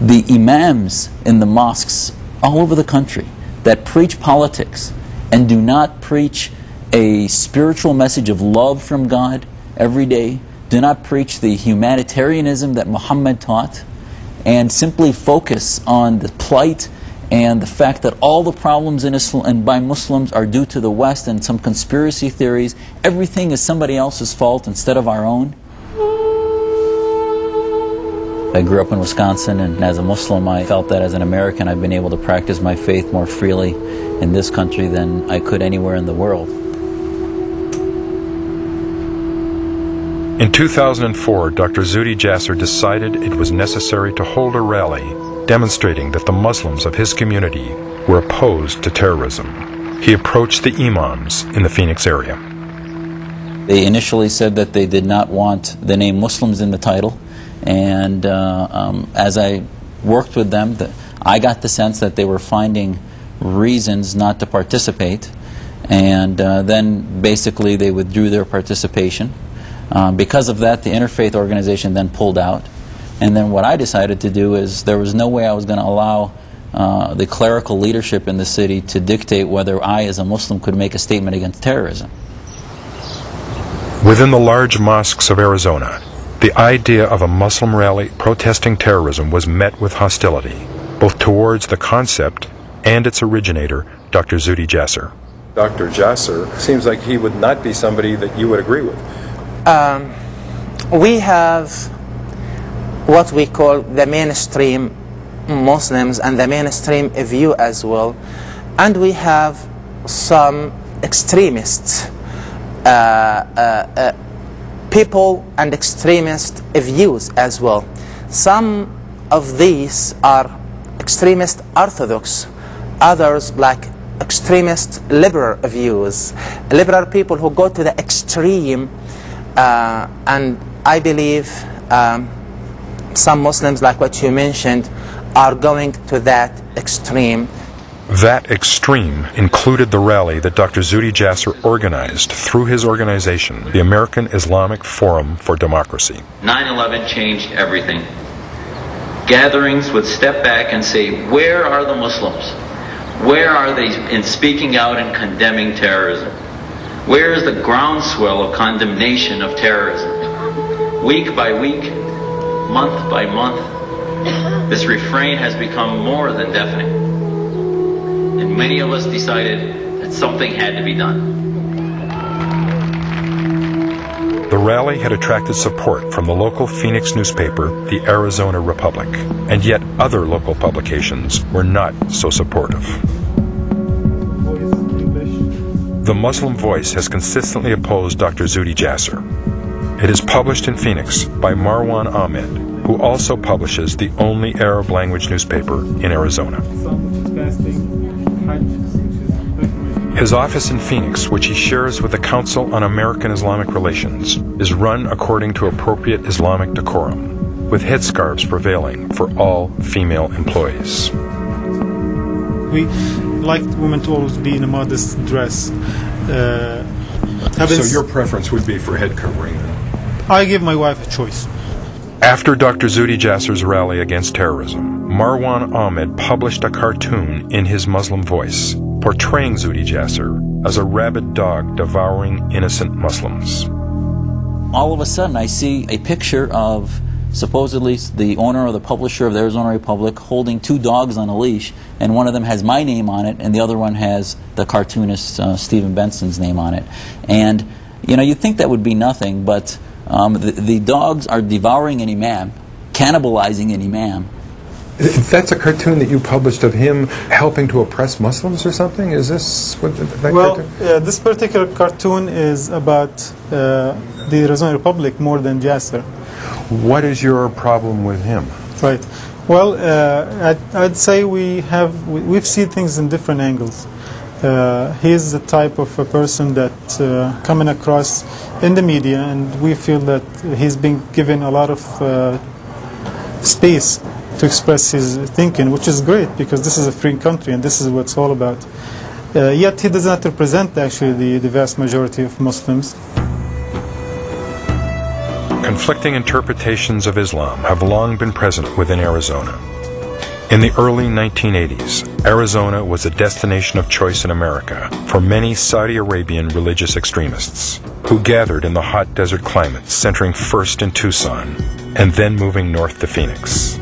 the imams in the mosques all over the country that preach politics and do not preach a spiritual message of love from God every day, do not preach the humanitarianism that Muhammad taught, and simply focus on the plight and the fact that all the problems in Islam and by Muslims are due to the West and some conspiracy theories, everything is somebody else's fault instead of our own. I grew up in Wisconsin, and as a Muslim I felt that as an American I've been able to practice my faith more freely in this country than I could anywhere in the world. In 2004, Dr. Zuhdi Jasser decided it was necessary to hold a rally demonstrating that the Muslims of his community were opposed to terrorism. He approached the imams in the Phoenix area. They initially said that they did not want the name Muslims in the title, and as I worked with them, I got the sense that they were finding reasons not to participate, and then basically they withdrew their participation. Because of that, the interfaith organization then pulled out. And then what I decided to do is there was no way I was going to allow the clerical leadership in the city to dictate whether I, as a Muslim, could make a statement against terrorism. Within the large mosques of Arizona, the idea of a Muslim rally protesting terrorism was met with hostility, both towards the concept and its originator, Dr. Zuhdi Jasser. Dr. Jasser seems like he would not be somebody that you would agree with. We have what we call the mainstream Muslims and the mainstream view as well, and we have some extremists, people and extremist views as well. Some of these are extremist orthodox, others like extremist liberal views, liberal people who go to the extreme, and I believe some Muslims, like what you mentioned, are going to that extreme. That extreme included the rally that Dr. Zuhdi Jasser organized through his organization, the American Islamic Forum for Democracy. 9/11 changed everything. Gatherings would step back and say, where are the Muslims? Where are they in speaking out and condemning terrorism? Where is the groundswell of condemnation of terrorism? Week by week, month by month, this refrain has become more than deafening. And many of us decided that something had to be done. The rally had attracted support from the local Phoenix newspaper, the Arizona Republic, and yet other local publications were not so supportive. The Muslim Voice has consistently opposed Dr. Zuhdi Jasser. It is published in Phoenix by Marwan Ahmed, who also publishes the only Arab language newspaper in Arizona. His office in Phoenix, which he shares with the Council on American Islamic Relations, is run according to appropriate Islamic decorum, with headscarves prevailing for all female employees. We like women to always be in a modest dress. So your preference would be for head covering then? I give my wife a choice. After Dr. Zuhdi Jasser's rally against terrorism, Marwan Ahmed published a cartoon in his Muslim Voice, portraying Zuhdi Jasser as a rabid dog devouring innocent Muslims. All of a sudden I see a picture of supposedly the owner or the publisher of the Arizona Republic holding two dogs on a leash, and one of them has my name on it and the other one has the cartoonist Stephen Benson's name on it. And you know, you'd think that would be nothing, but the dogs are devouring an imam, cannibalizing an imam. That's a cartoon that you published of him helping to oppress Muslims or something? Is this what that cartoon? This particular cartoon is about the Arizona Republic more than Jasser. What is your problem with him? Right. Well, I'd say we've seen things in different angles. He's the type of a person that coming across in the media, and we feel that he's been given a lot of space to express his thinking, which is great because this is a free country and this is what it's all about. Yet he does not represent actually the vast majority of Muslims. Conflicting interpretations of Islam have long been present within Arizona. In the early 1980s, Arizona was a destination of choice in America for many Saudi Arabian religious extremists who gathered in the hot desert climate, centering first in Tucson and then moving north to Phoenix.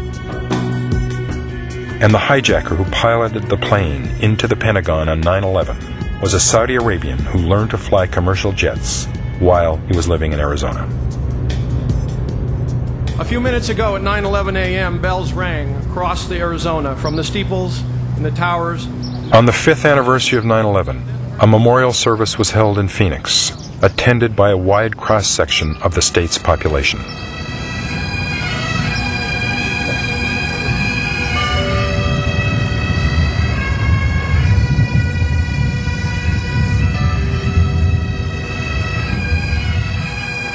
And the hijacker who piloted the plane into the Pentagon on 9/11 was a Saudi Arabian who learned to fly commercial jets while he was living in Arizona. A few minutes ago at 9:11 a.m., bells rang across the Arizona from the steeples and the towers. On the 5th anniversary of 9/11, a memorial service was held in Phoenix, attended by a wide cross-section of the state's population.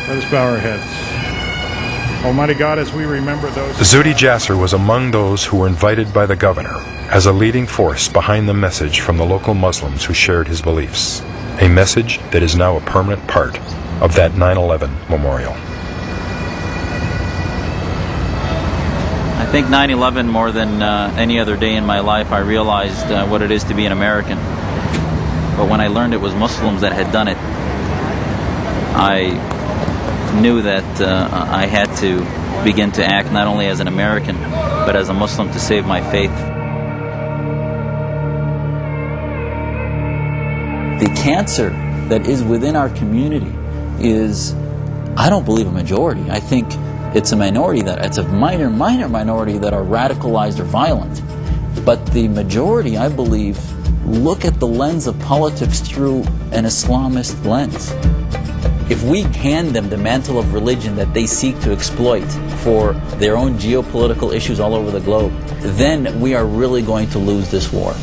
Let us bow our heads. Almighty God, as we remember those... Zuhdi Jasser was among those who were invited by the governor as a leading force behind the message from the local Muslims who shared his beliefs, a message that is now a permanent part of that 9/11 memorial. I think 9/11, more than any other day in my life, I realized what it is to be an American. But when I learned it was Muslims that had done it, I knew that I had to begin to act not only as an American, but as a Muslim to save my faith. The cancer that is within our community is, I don't believe, a majority. I think it's a minority, it's a minor minority that are radicalized or violent. But the majority, I believe, look at the lens of politics through an Islamist lens. If we hand them the mantle of religion that they seek to exploit for their own geopolitical issues all over the globe, then we are really going to lose this war.